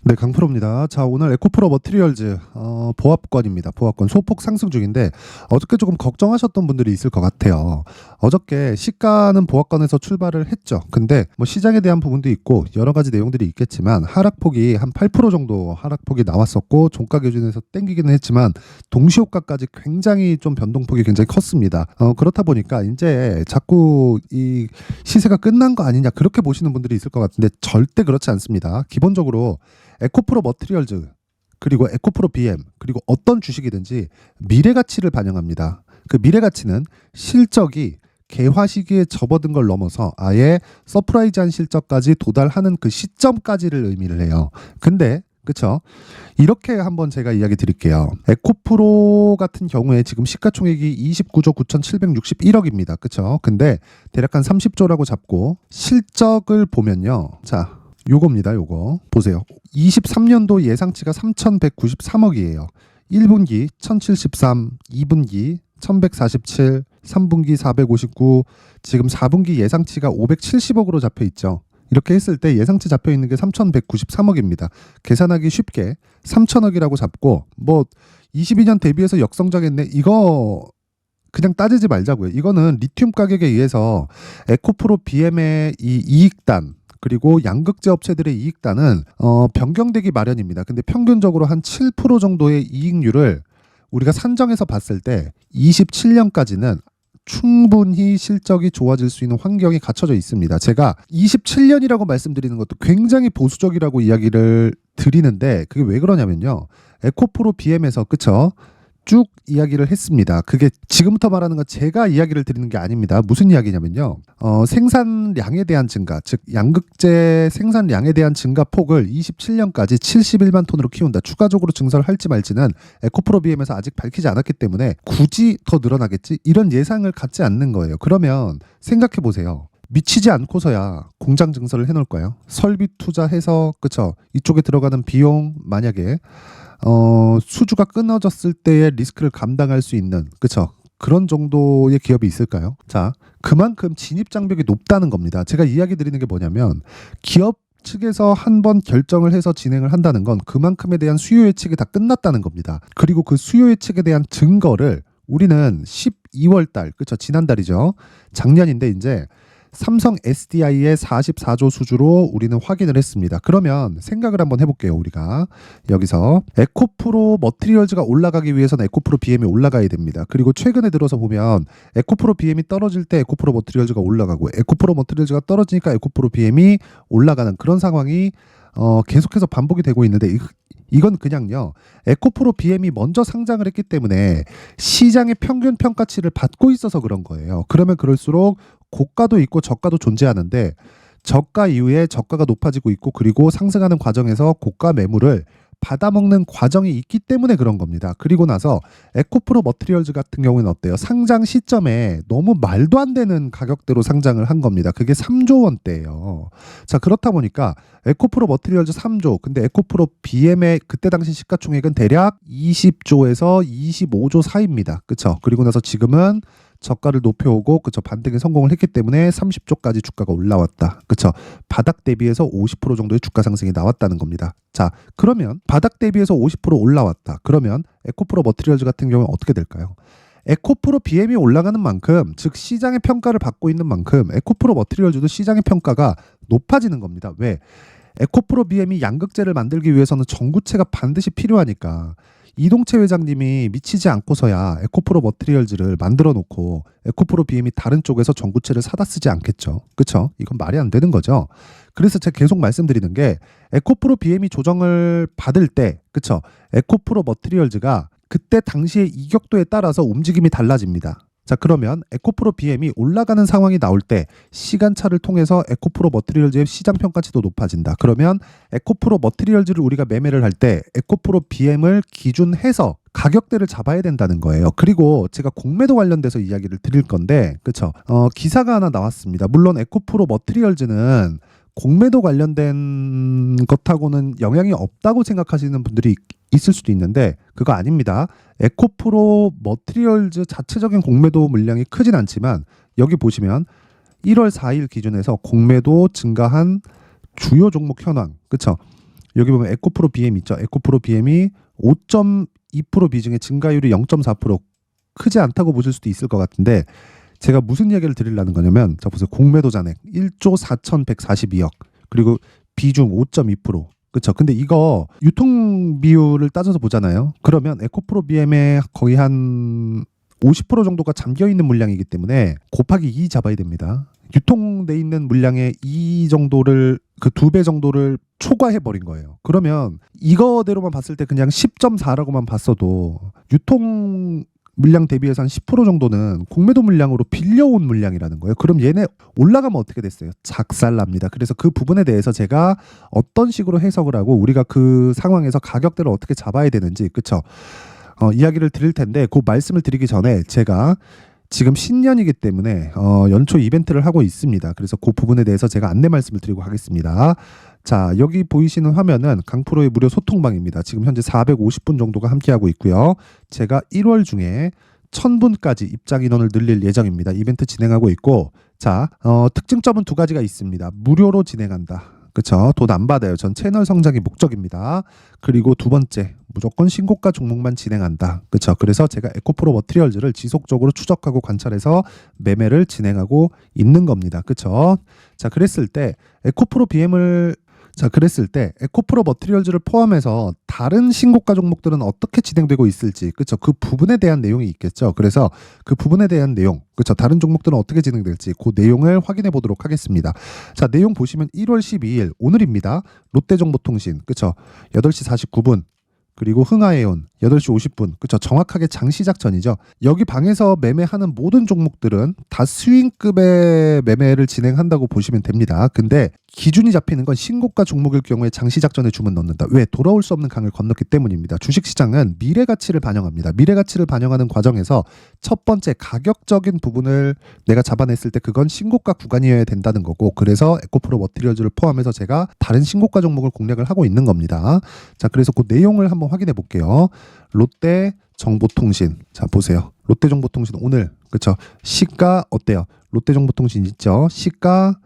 네, 강프로입니다. 자, 오늘 에코프로 머티리얼즈 보합권입니다. 보합권 소폭 상승 중인데 어저께 조금 걱정하셨던 분들이 있을 것 같아요. 어저께 시가는 보합권에서 출발을 했죠. 근데 뭐 시장에 대한 부분도 있고 여러 가지 내용들이 있겠지만 하락폭이 한 8% 정도 하락폭이 나왔었고 종가 기준에서 땡기기는 했지만 동시효과까지 굉장히 좀 변동폭이 굉장히 컸습니다. 그렇다 보니까 이제 자꾸 이 시세가 끝난 거 아니냐 그렇게 보시는 분들이 있을 것 같은데 절대 그렇지 않습니다. 기본적으로 에코프로 머티리얼즈 그리고 에코프로 BM 그리고 어떤 주식이든지 미래 가치를 반영합니다. 그 미래 가치는 실적이 개화 시기에 접어든 걸 넘어서 아예 서프라이즈한 실적까지 도달하는 그 시점까지를 의미를 해요. 근데 그쵸? 이렇게 한번 제가 이야기 드릴게요. 에코프로 같은 경우에 지금 시가총액이 29조 9,761억입니다. 그쵸? 근데 대략 한 30조라고 잡고 실적을 보면요. 자, 요겁니다. 요거 보세요. 23년도 예상치가 3,193억이에요. 1분기 1,073, 2분기 1,147, 3분기 459, 지금 4분기 예상치가 570억으로 잡혀 있죠. 이렇게 했을 때 예상치 잡혀 있는 게 3,193억입니다. 계산하기 쉽게 3,000억이라고 잡고 뭐 22년 대비해서 역성장했네. 이거 그냥 따지지 말자고요. 이거는 리튬 가격에 의해서 에코프로 BM의 이 이익단 그리고 양극재 업체들의 이익단은 변경되기 마련입니다. 근데 평균적으로 한 7% 정도의 이익률을 우리가 산정해서 봤을 때 27년까지는 충분히 실적이 좋아질 수 있는 환경이 갖춰져 있습니다. 제가 27년이라고 말씀드리는 것도 굉장히 보수적이라고 이야기를 드리는데 그게 왜 그러냐면요. 에코프로 BM에서 그쵸? 쭉 이야기를 했습니다. 그게 지금부터 말하는 건 제가 이야기를 드리는 게 아닙니다. 무슨 이야기냐면요. 생산량에 대한 증가, 즉 양극재 생산량에 대한 증가폭을 27년까지 71만 톤으로 키운다. 추가적으로 증설을 할지 말지는 에코프로 BM에서 아직 밝히지 않았기 때문에 굳이 더 늘어나겠지? 이런 예상을 갖지 않는 거예요. 그러면 생각해 보세요. 미치지 않고서야 공장 증설을 해놓을까요? 설비 투자해서 그쵸? 이쪽에 들어가는 비용 만약에 수주가 끊어졌을 때의 리스크를 감당할 수 있는 그쵸? 그런 정도의 기업이 있을까요? 자, 그만큼 진입 장벽이 높다는 겁니다. 제가 이야기 드리는 게 뭐냐면 기업 측에서 한번 결정을 해서 진행을 한다는 건 그만큼에 대한 수요 예측이 다 끝났다는 겁니다. 그리고 그 수요 예측에 대한 증거를 우리는 12월 달, 그쵸? 지난달이죠. 작년인데 이제 삼성 SDI의 44조 수주로 우리는 확인을 했습니다. 그러면 생각을 한번 해볼게요. 우리가 여기서 에코프로 머티리얼즈가 올라가기 위해서는 에코프로 BM이 올라가야 됩니다. 그리고 최근에 들어서 보면 에코프로 BM이 떨어질 때 에코프로 머티리얼즈가 올라가고 에코프로 머티리얼즈가 떨어지니까 에코프로 BM이 올라가는 그런 상황이 계속해서 반복이 되고 있는데 이건 그냥요. 에코프로 BM이 먼저 상장을 했기 때문에 시장의 평균 평가치를 받고 있어서 그런 거예요. 그러면 그럴수록 고가도 있고 저가도 존재하는데 저가 이후에 저가가 높아지고 있고 그리고 상승하는 과정에서 고가 매물을 받아먹는 과정이 있기 때문에 그런 겁니다. 그리고 나서 에코프로 머티리얼즈 같은 경우는 어때요? 상장 시점에 너무 말도 안 되는 가격대로 상장을 한 겁니다. 그게 3조 원대예요. 자, 그렇다 보니까 에코프로 머티리얼즈 3조, 근데 에코프로 BM의 그때 당시 시가총액은 대략 20조에서 25조 사이입니다. 그쵸? 그리고 나서 지금은 저가를 높여오고 그쵸 반등에 성공을 했기 때문에 30조까지 주가가 올라왔다. 그쵸? 바닥 대비해서 50% 정도의 주가 상승이 나왔다는 겁니다. 자, 그러면 바닥 대비해서 50% 올라왔다. 그러면 에코프로 머티리얼즈 같은 경우는 어떻게 될까요? 에코프로 BM이 올라가는 만큼 즉 시장의 평가를 받고 있는 만큼 에코프로 머티리얼즈도 시장의 평가가 높아지는 겁니다. 왜? 에코프로 BM이 양극재를 만들기 위해서는 전구체가 반드시 필요하니까 이동채 회장님이 미치지 않고서야 에코프로 머티리얼즈를 만들어 놓고 에코프로 BM이 다른 쪽에서 전구체를 사다 쓰지 않겠죠. 그쵸? 이건 말이 안 되는 거죠. 그래서 제가 계속 말씀드리는 게 에코프로 BM이 조정을 받을 때 그쵸? 에코프로 머티리얼즈가 그때 당시의 이격도에 따라서 움직임이 달라집니다. 자, 그러면 에코프로 BM이 올라가는 상황이 나올 때 시간차를 통해서 에코프로 머티리얼즈의 시장 평가치도 높아진다. 그러면 에코프로 머티리얼즈를 우리가 매매를 할 때 에코프로 BM을 기준해서 가격대를 잡아야 된다는 거예요. 그리고 제가 공매도 관련돼서 이야기를 드릴 건데 그쵸? 기사가 하나 나왔습니다. 물론 에코프로 머티리얼즈는 공매도 관련된 것하고는 영향이 없다고 생각하시는 분들이 있을 수도 있는데 그거 아닙니다. 에코프로 머티리얼즈 자체적인 공매도 물량이 크진 않지만 여기 보시면 1월 4일 기준에서 공매도 증가한 주요 종목 현황 그쵸? 여기 보면 에코프로 BM 있죠. 에코프로 BM이 5.2% 비중의 증가율이 0.4% 크지 않다고 보실 수도 있을 것 같은데 제가 무슨 이야기를 드리려는 거냐면 자 보세요. 공매도 잔액 1조 4,142억 그리고 비중 5.2%. 그렇죠. 근데 이거 유통 비율을 따져서 보잖아요. 그러면 에코프로 BM의 거의 한 50% 정도가 잠겨 있는 물량이기 때문에 곱하기 2 잡아야 됩니다. 유통돼 있는 물량의 2 정도를 그 2배 정도를 초과해 버린 거예요. 그러면 이거대로만 봤을 때 그냥 10.4라고만 봤어도 유통 물량 대비해서 한 10% 정도는 공매도 물량으로 빌려온 물량이라는 거예요. 그럼 얘네 올라가면 어떻게 됐어요? 작살납니다. 그래서 그 부분에 대해서 제가 어떤 식으로 해석을 하고 우리가 그 상황에서 가격대를 어떻게 잡아야 되는지 그쵸? 이야기를 드릴 텐데 그 말씀을 드리기 전에 제가 지금 신년이기 때문에 연초 이벤트를 하고 있습니다. 그래서 그 부분에 대해서 제가 안내 말씀을 드리고 하겠습니다. 자, 여기 보이시는 화면은 강프로의 무료 소통방입니다. 지금 현재 450분 정도가 함께하고 있고요. 제가 1월 중에 1000분까지 입장 인원을 늘릴 예정입니다. 이벤트 진행하고 있고 자, 특징점은 2가지가 있습니다. 무료로 진행한다. 그쵸? 돈 안 받아요. 전 채널 성장이 목적입니다. 그리고 2번째, 무조건 신고가 종목만 진행한다. 그쵸? 그래서 제가 에코프로 머티리얼즈를 지속적으로 추적하고 관찰해서 매매를 진행하고 있는 겁니다. 그쵸? 자, 그랬을 때 에코프로 머티리얼즈를 포함해서 다른 신고가 종목들은 어떻게 진행되고 있을지, 그쵸? 그 부분에 대한 내용이 있겠죠. 그래서 그 부분에 대한 내용, 그쵸? 다른 종목들은 어떻게 진행될지 그 내용을 확인해 보도록 하겠습니다. 자, 내용 보시면 1월 12일 오늘입니다. 롯데정보통신, 그쵸? 8시 49분. 그리고 흥하해온 8시 50분. 그쵸? 정확하게 장시작 전이죠. 여기 방에서 매매하는 모든 종목들은 다 스윙급의 매매를 진행한다고 보시면 됩니다. 근데 기준이 잡히는 건 신고가 종목일 경우에 장시작 전에 주문 넣는다. 왜? 돌아올 수 없는 강을 건넜기 때문입니다. 주식시장은 미래 가치를 반영합니다. 미래 가치를 반영하는 과정에서 첫 번째 가격적인 부분을 내가 잡아냈을 때 그건 신고가 구간이어야 된다는 거고 그래서 에코프로 머티리얼즈를 포함해서 제가 다른 신고가 종목을 공략을 하고 있는 겁니다. 자, 그래서 그 내용을 한번 확인해 볼게요. 롯데정보통신. 자, 보세요. 롯데정보통신 오늘 그쵸? 시가 어때요? 롯데정보통신 있죠? 시가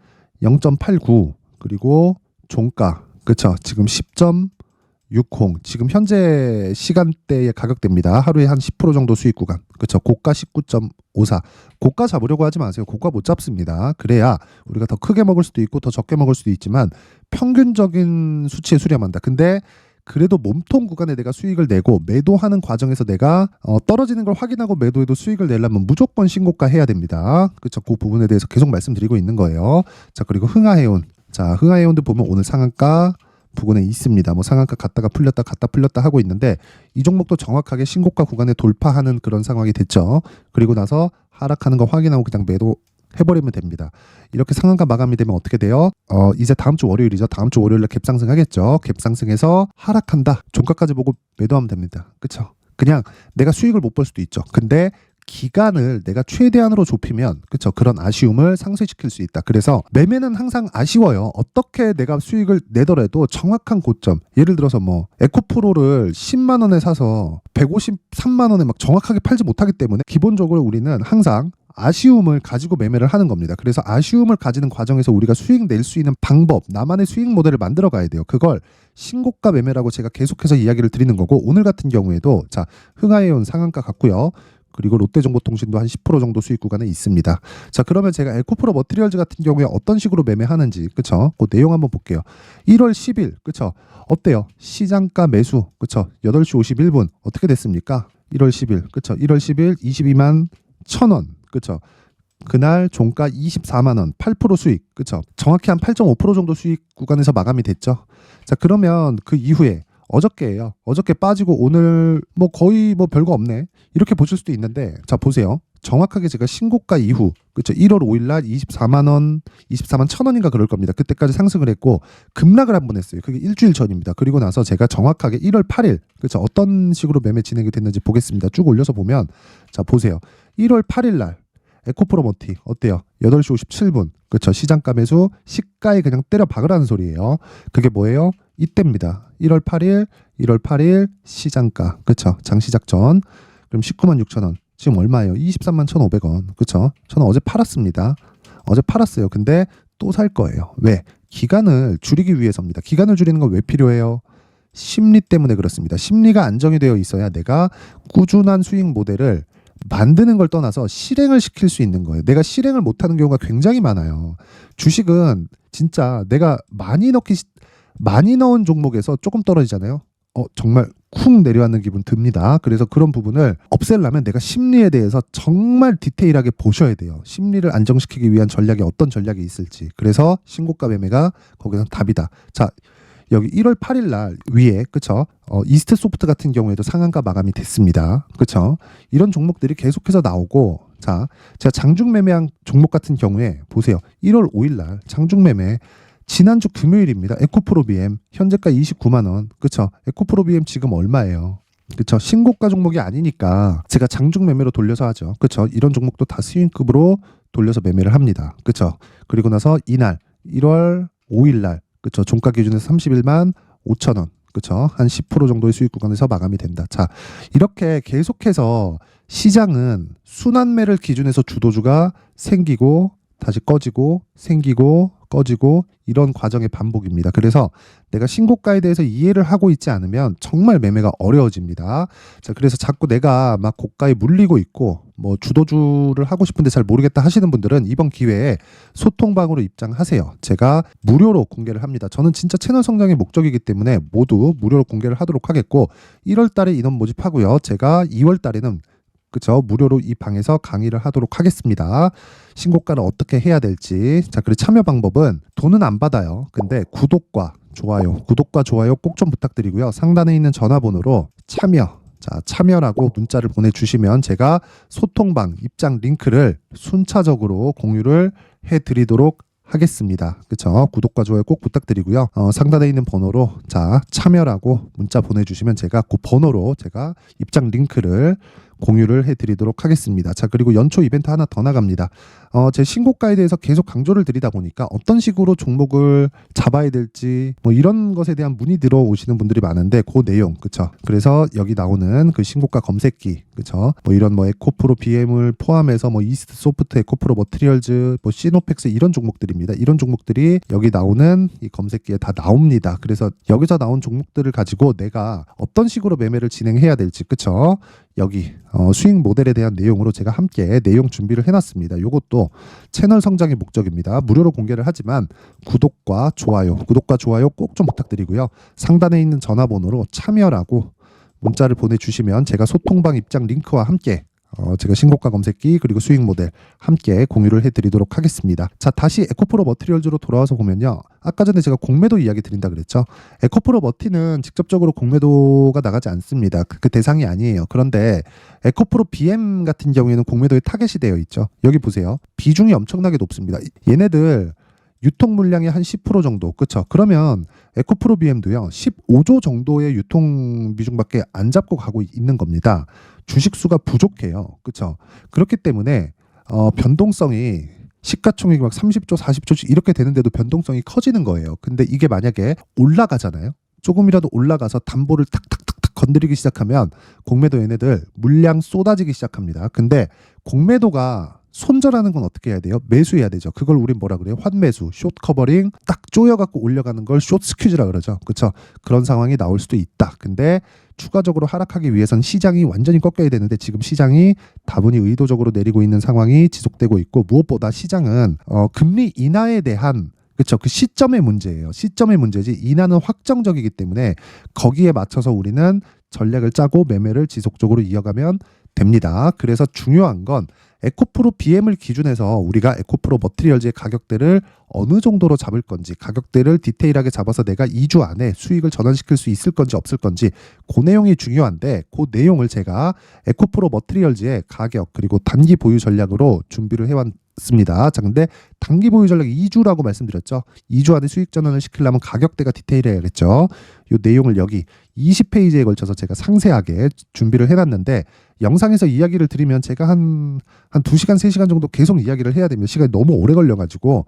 0.89 그리고 종가 그쵸? 지금 10.60 지금 현재 시간대의 가격대입니다. 하루에 한 10% 정도 수익 구간 그쵸? 고가 19.54 고가 잡으려고 하지 마세요. 고가 못 잡습니다. 그래야 우리가 더 크게 먹을 수도 있고 더 적게 먹을 수도 있지만 평균적인 수치에 수렴한다. 근데 그래도 몸통 구간에 내가 수익을 내고 매도하는 과정에서 내가 떨어지는 걸 확인하고 매도해도 수익을 내려면 무조건 신고가 해야 됩니다. 그렇죠? 그 부분에 대해서 계속 말씀드리고 있는 거예요. 자, 그리고 흥하해온. 자, 흥하해온도 보면 오늘 상한가 부근에 있습니다. 뭐 상한가 갔다가 풀렸다 하고 있는데 이 종목도 정확하게 신고가 구간에 돌파하는 그런 상황이 됐죠. 그리고 나서 하락하는 거 확인하고 그냥 매도 해버리면 됩니다. 이렇게 상한가 마감이 되면 어떻게 돼요? 이제 다음 주 월요일이죠. 다음 주 월요일에 갭상승 하겠죠. 갭상승해서 하락한다. 종가까지 보고 매도하면 됩니다. 그쵸? 그냥 내가 수익을 못 볼 수도 있죠. 근데 기간을 내가 최대한으로 좁히면 그쵸? 그런 아쉬움을 상쇄시킬 수 있다. 그래서 매매는 항상 아쉬워요. 어떻게 내가 수익을 내더라도 정확한 고점. 예를 들어서 뭐 에코프로를 10만 원에 사서 153만 원에 막 정확하게 팔지 못하기 때문에 기본적으로 우리는 항상 아쉬움을 가지고 매매를 하는 겁니다. 그래서 아쉬움을 가지는 과정에서 우리가 수익 낼 수 있는 방법, 나만의 수익 모델을 만들어 가야 돼요. 그걸 신고가 매매라고 제가 계속해서 이야기를 드리는 거고 오늘 같은 경우에도 자, 흥하해온 상한가 같고요. 그리고 롯데정보통신도 한 10% 정도 수익 구간에 있습니다. 자, 그러면 제가 에코프로 머티리얼즈 같은 경우에 어떤 식으로 매매하는지 그쵸? 그 내용 한번 볼게요. 1월 10일 그쵸? 어때요? 시장가 매수 그쵸? 8시 51분 어떻게 됐습니까? 1월 10일 그쵸? 1월 10일 22만 1,000원 그쵸? 그날 종가 24만 원, 8% 수익, 그쵸? 정확히 한 8.5% 정도 수익 구간에서 마감이 됐죠. 자, 그러면 그 이후에 어저께예요. 어저께 빠지고 오늘 뭐 거의 뭐 별거 없네. 이렇게 보실 수도 있는데, 자 보세요. 정확하게 제가 신고가 이후, 그쵸? 1월 5일 날 24만 원, 24만 1,000원인가 그럴 겁니다. 그때까지 상승을 했고 급락을 한번 했어요. 그게 일주일 전입니다. 그리고 나서 제가 정확하게 1월 8일, 그쵸? 어떤 식으로 매매 진행이 됐는지 보겠습니다. 쭉 올려서 보면, 자 보세요. 1월 8일 날 에코프로 머티 어때요? 8시 57분 그쵸? 시장가 매수 시가에 그냥 때려 박으라는 소리예요. 그게 뭐예요? 이때입니다. 1월 8일 시장가 그쵸? 장시작 전 그럼 19만 6천 원 지금 얼마예요? 23만 1,500원 그쵸? 저는 어제 팔았습니다. 어제 팔았어요. 근데 또 살 거예요. 왜? 기간을 줄이기 위해서입니다. 기간을 줄이는 건 왜 필요해요? 심리 때문에 그렇습니다. 심리가 안정이 되어 있어야 내가 꾸준한 수익 모델을 만드는 걸 떠나서 실행을 시킬 수 있는 거예요. 내가 실행을 못하는 경우가 굉장히 많아요. 주식은 진짜 내가 많이 넣은 종목에서 조금 떨어지잖아요. 정말 쿵 내려앉는 기분 듭니다. 그래서 그런 부분을 없애려면 내가 심리에 대해서 정말 디테일하게 보셔야 돼요. 심리를 안정시키기 위한 전략이 어떤 전략이 있을지. 그래서 신고가 매매가 거기서 답이다. 자, 여기 1월 8일 날 위에 그쵸? 이스트 소프트 같은 경우에도 상한가 마감이 됐습니다. 그쵸? 이런 종목들이 계속해서 나오고, 자, 제가 장중 매매한 종목 같은 경우에 보세요. 1월 5일 날 장중 매매 지난주 금요일입니다. 에코프로 BM 현재가 29만 원. 그쵸? 에코프로 BM 지금 얼마예요? 그쵸? 신고가 종목이 아니니까 제가 장중 매매로 돌려서 하죠. 그쵸? 이런 종목도 다 스윙급으로 돌려서 매매를 합니다. 그쵸? 그리고 나서 이날 1월 5일 날 그쵸? 종가 기준에서 31만 5천 원. 그쵸? 한 10% 정도의 수익 구간에서 마감이 된다. 자, 이렇게 계속해서 시장은 순환매를 기준해서 주도주가 생기고 다시 꺼지고 생기고 꺼지고 이런 과정의 반복입니다. 그래서 내가 신고가에 대해서 이해를 하고 있지 않으면 정말 매매가 어려워집니다. 자, 그래서 자꾸 내가 막 고가에 물리고 있고 뭐 주도주를 하고 싶은데 잘 모르겠다 하시는 분들은 이번 기회에 소통방으로 입장하세요. 제가 무료로 공개를 합니다. 저는 진짜 채널 성장의 목적이기 때문에 모두 무료로 공개를 하도록 하겠고 1월 달에 인원 모집하고요. 제가 2월 달에는 그쵸? 무료로 이 방에서 강의를 하도록 하겠습니다. 신고가를 어떻게 해야 될지. 자, 그리고 참여 방법은 돈은 안 받아요. 근데 구독과 좋아요 꼭 좀 부탁드리고요. 상단에 있는 전화번호로 참여라고 문자를 보내주시면 제가 소통방 입장 링크를 순차적으로 공유를 해드리도록 하겠습니다. 그쵸? 구독과 좋아요 꼭 부탁드리고요. 상단에 있는 번호로 참여라고 문자 보내주시면 제가 그 번호로 제가 입장 링크를 공유를 해드리도록 하겠습니다. 자, 그리고 연초 이벤트 하나 더 나갑니다. 제 신고가에 대해서 계속 강조를 드리다 보니까 어떤 식으로 종목을 잡아야 될지 뭐 이런 것에 대한 문의 들어오시는 분들이 많은데 그 내용 그쵸? 그래서 여기 나오는 그 신고가 검색기 그쵸? 뭐 이런 뭐 에코프로 BM을 포함해서 뭐 이스트 소프트, 에코프로 머티리얼즈, 뭐 시노펙스 이런 종목들입니다. 이런 종목들이 여기 나오는 이 검색기에 다 나옵니다. 그래서 여기서 나온 종목들을 가지고 내가 어떤 식으로 매매를 진행해야 될지 그쵸? 여기 수익 모델에 대한 내용으로 제가 함께 내용 준비를 해놨습니다. 이것도 채널 성장의 목적입니다. 무료로 공개를 하지만 구독과 좋아요 꼭 좀 부탁드리고요. 상단에 있는 전화번호로 참여라고 문자를 보내주시면 제가 소통방 입장 링크와 함께 제가 신고가 검색기 그리고 수익 모델 함께 공유를 해드리도록 하겠습니다. 자, 다시 에코프로 머티리얼즈로 돌아와서 보면요. 아까 전에 제가 공매도 이야기 드린다 그랬죠. 에코프로 머티는 직접적으로 공매도가 나가지 않습니다. 그 대상이 아니에요. 그런데 에코프로 BM 같은 경우에는 공매도에 타겟이 되어 있죠. 여기 보세요. 비중이 엄청나게 높습니다. 얘네들 유통 물량의 한 10% 정도. 그쵸? 그러면 에코프로 BM도요. 15조 정도의 유통 비중밖에 안 잡고 가고 있는 겁니다. 주식 수가 부족해요. 그쵸? 그렇기 때문에 변동성이 시가총액이 막 30조, 40조씩 이렇게 되는데도 변동성이 커지는 거예요. 근데 이게 만약에 올라가잖아요. 조금이라도 올라가서 담보를 탁탁탁탁 건드리기 시작하면 공매도 얘네들 물량 쏟아지기 시작합니다. 근데 공매도가 손절하는 건 어떻게 해야 돼요? 매수해야 되죠. 그걸 우린 뭐라 그래요? 환매수, 숏 커버링 딱 조여갖고 올려가는 걸 숏 스퀴즈라 그러죠. 그렇죠? 그런 상황이 나올 수도 있다. 근데 추가적으로 하락하기 위해선 시장이 완전히 꺾여야 되는데 지금 시장이 다분히 의도적으로 내리고 있는 상황이 지속되고 있고 무엇보다 시장은 금리 인하에 대한 그렇죠. 그 시점의 문제예요. 시점의 문제지 인하는 확정적이기 때문에 거기에 맞춰서 우리는 전략을 짜고 매매를 지속적으로 이어가면 됩니다. 그래서 중요한 건 에코프로 BM을 기준해서 우리가 에코프로 머티리얼즈의 가격대를 어느 정도로 잡을 건지 가격대를 디테일하게 잡아서 내가 2주 안에 수익을 전환시킬 수 있을 건지 없을 건지 그 내용이 중요한데 그 내용을 제가 에코프로 머티리얼즈의 가격 그리고 단기 보유 전략으로 준비를 해왔습니다. 자, 근데 단기 보유 전략 2주라고 말씀드렸죠. 2주 안에 수익 전환을 시키려면 가격대가 디테일해야겠죠. 이 내용을 여기 20페이지에 걸쳐서 제가 상세하게 준비를 해놨는데 영상에서 이야기를 드리면 제가 한 2시간, 3시간 정도 계속 이야기를 해야 됩니다. 시간이 너무 오래 걸려가지고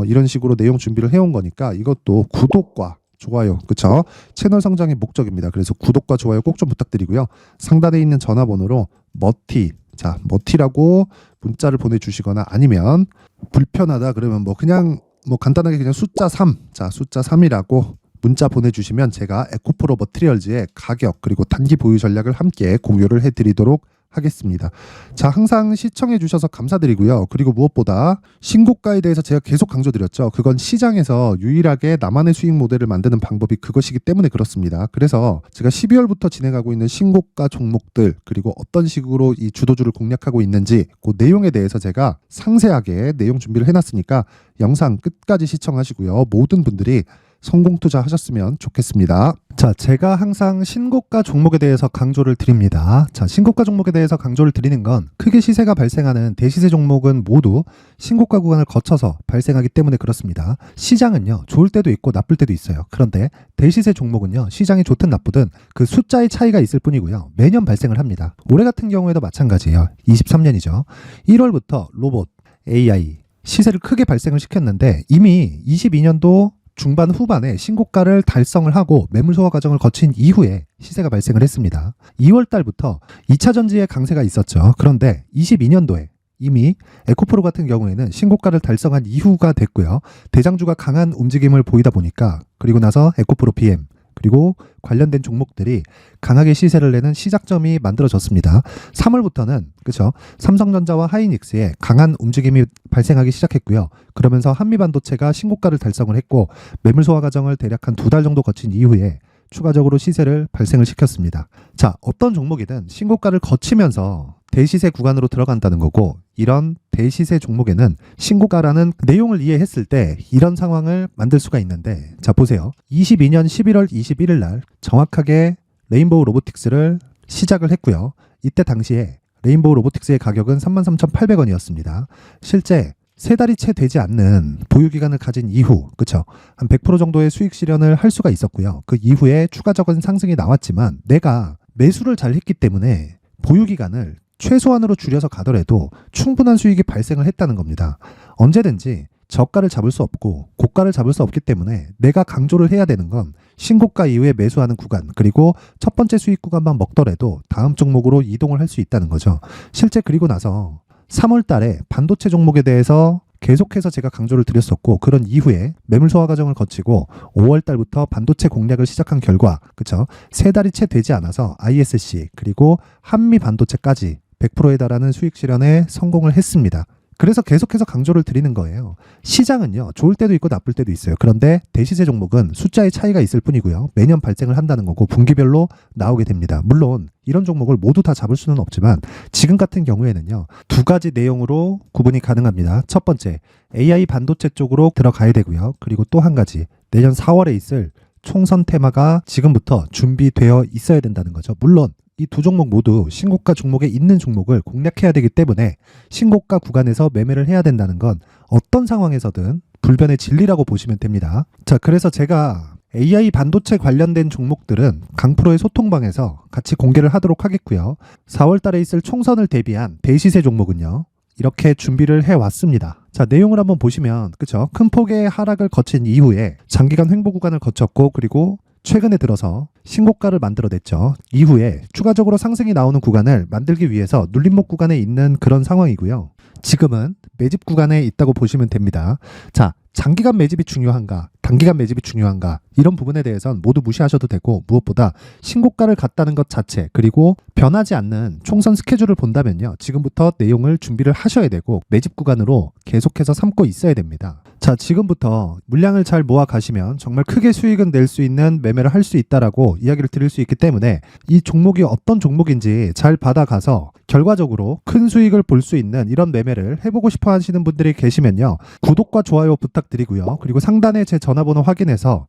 이런 식으로 내용 준비를 해온 거니까 이것도 구독과 좋아요, 그쵸? 채널 성장의 목적입니다. 그래서 구독과 좋아요 꼭 좀 부탁드리고요. 상단에 있는 전화번호로 머티라고 문자를 보내주시거나 아니면 불편하다 그러면 뭐 그냥 뭐 간단하게 그냥 숫자 3, 자 숫자 3이라고 문자 보내주시면 제가 에코프로 머티리얼즈의 가격 그리고 단기 보유 전략을 함께 공유를 해드리도록 하겠습니다. 자, 항상 시청해 주셔서 감사드리고요. 그리고 무엇보다 신고가에 대해서 제가 계속 강조드렸죠. 그건 시장에서 유일하게 나만의 수익 모델을 만드는 방법이 그것이기 때문에 그렇습니다. 그래서 제가 12월부터 진행하고 있는 신고가 종목들 그리고 어떤 식으로 이 주도주를 공략하고 있는지 그 내용에 대해서 제가 상세하게 내용 준비를 해놨으니까 영상 끝까지 시청하시고요. 모든 분들이 성공 투자하셨으면 좋겠습니다. 자, 제가 항상 신고가 종목에 대해서 강조를 드립니다. 자, 신고가 종목에 대해서 강조를 드리는 건 크게 시세가 발생하는 대시세 종목은 모두 신고가 구간을 거쳐서 발생하기 때문에 그렇습니다. 시장은요, 좋을 때도 있고 나쁠 때도 있어요. 그런데 대시세 종목은요, 시장이 좋든 나쁘든 그 숫자의 차이가 있을 뿐이고요. 매년 발생을 합니다. 올해 같은 경우에도 마찬가지예요. 23년이죠. 1월부터 로봇, AI, 시세를 크게 발생을 시켰는데 이미 22년도 중반 후반에 신고가를 달성을 하고 매물 소화 과정을 거친 이후에 시세가 발생을 했습니다. 2월 달부터 2차 전지의 강세가 있었죠. 그런데 22년도에 이미 에코프로 같은 경우에는 신고가를 달성한 이후가 됐고요. 대장주가 강한 움직임을 보이다 보니까 그리고 나서 에코프로 PM 그리고 관련된 종목들이 강하게 시세를 내는 시작점이 만들어졌습니다. 3월부터는 그렇죠. 삼성전자와 하이닉스의 강한 움직임이 발생하기 시작했고요. 그러면서 한미반도체가 신고가를 달성을 했고 매물 소화 과정을 대략 한 2달 정도 거친 이후에 추가적으로 시세를 발생을 시켰습니다. 자, 어떤 종목이든 신고가를 거치면서 대시세 구간으로 들어간다는 거고 이런 대시세 종목에는 신고가라는 내용을 이해했을 때 이런 상황을 만들 수가 있는데 자, 보세요. 22년 11월 21일 날 정확하게 레인보우 로보틱스를 시작을 했고요. 이때 당시에 레인보우 로보틱스의 가격은 33,800원이었습니다. 실제 3달이 채 되지 않는 보유기간을 가진 이후, 그쵸? 한 100% 정도의 수익 실현을 할 수가 있었고요. 그 이후에 추가적인 상승이 나왔지만 내가 매수를 잘 했기 때문에 보유기간을 최소한으로 줄여서 가더라도 충분한 수익이 발생을 했다는 겁니다. 언제든지 저가를 잡을 수 없고 고가를 잡을 수 없기 때문에 내가 강조를 해야 되는 건 신고가 이후에 매수하는 구간 그리고 첫 번째 수익 구간만 먹더라도 다음 종목으로 이동을 할 수 있다는 거죠. 실제 그리고 나서 3월 달에 반도체 종목에 대해서 계속해서 제가 강조를 드렸었고 그런 이후에 매물 소화 과정을 거치고 5월 달부터 반도체 공략을 시작한 결과 그쵸? 3달이 채 되지 않아서 ISC 그리고 한미 반도체까지 100%에 달하는 수익 실현에 성공을 했습니다. 그래서 계속해서 강조를 드리는 거예요. 시장은요, 좋을 때도 있고 나쁠 때도 있어요. 그런데 대시세 종목은 숫자의 차이가 있을 뿐이고요. 매년 발생을 한다는 거고 분기별로 나오게 됩니다. 물론 이런 종목을 모두 다 잡을 수는 없지만 지금 같은 경우에는요, 2가지 내용으로 구분이 가능합니다. 첫 번째, AI 반도체 쪽으로 들어가야 되고요. 그리고 또 한 가지, 내년 4월에 있을 총선 테마가 지금부터 준비되어 있어야 된다는 거죠. 물론 이 두 종목 모두 신고가 종목에 있는 종목을 공략해야 되기 때문에 신고가 구간에서 매매를 해야 된다는 건 어떤 상황에서든 불변의 진리라고 보시면 됩니다. 자, 그래서 제가 AI 반도체 관련된 종목들은 강프로의 소통방에서 같이 공개를 하도록 하겠고요. 4월 달에 있을 총선을 대비한 대시세 종목은요, 이렇게 준비를 해왔습니다. 자, 내용을 한번 보시면 그쵸? 큰 폭의 하락을 거친 이후에 장기간 횡보 구간을 거쳤고 그리고 최근에 들어서 신고가를 만들어냈죠. 이후에 추가적으로 상승이 나오는 구간을 만들기 위해서 눌림목 구간에 있는 그런 상황이고요. 지금은 매집 구간에 있다고 보시면 됩니다. 자, 장기간 매집이 중요한가, 단기간 매집이 중요한가 이런 부분에 대해서는 모두 무시하셔도 되고 무엇보다 신고가를 갔다는 것 자체 그리고 변하지 않는 총선 스케줄을 본다면요. 지금부터 내용을 준비를 하셔야 되고 매집 구간으로 계속해서 삼고 있어야 됩니다. 자, 지금부터 물량을 잘 모아 가시면 정말 크게 수익은 낼 수 있는 매매를 할 수 있다라고 이야기를 드릴 수 있기 때문에 이 종목이 어떤 종목인지 잘 받아가서 결과적으로 큰 수익을 볼 수 있는 이런 매매를 해보고 싶어 하시는 분들이 계시면요. 구독과 좋아요 부탁드리고요. 그리고 상단에 제 전화번호 확인해서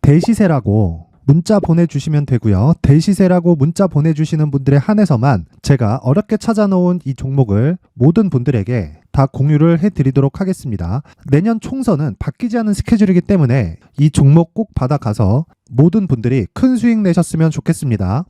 대시세라고 문자 보내주시면 되고요. 대시세라고 문자 보내주시는 분들에 한해서만 제가 어렵게 찾아놓은 이 종목을 모든 분들에게 다 공유를 해드리도록 하겠습니다. 내년 총선은 바뀌지 않은 스케줄이기 때문에 이 종목 꼭 받아가서 모든 분들이 큰 수익 내셨으면 좋겠습니다.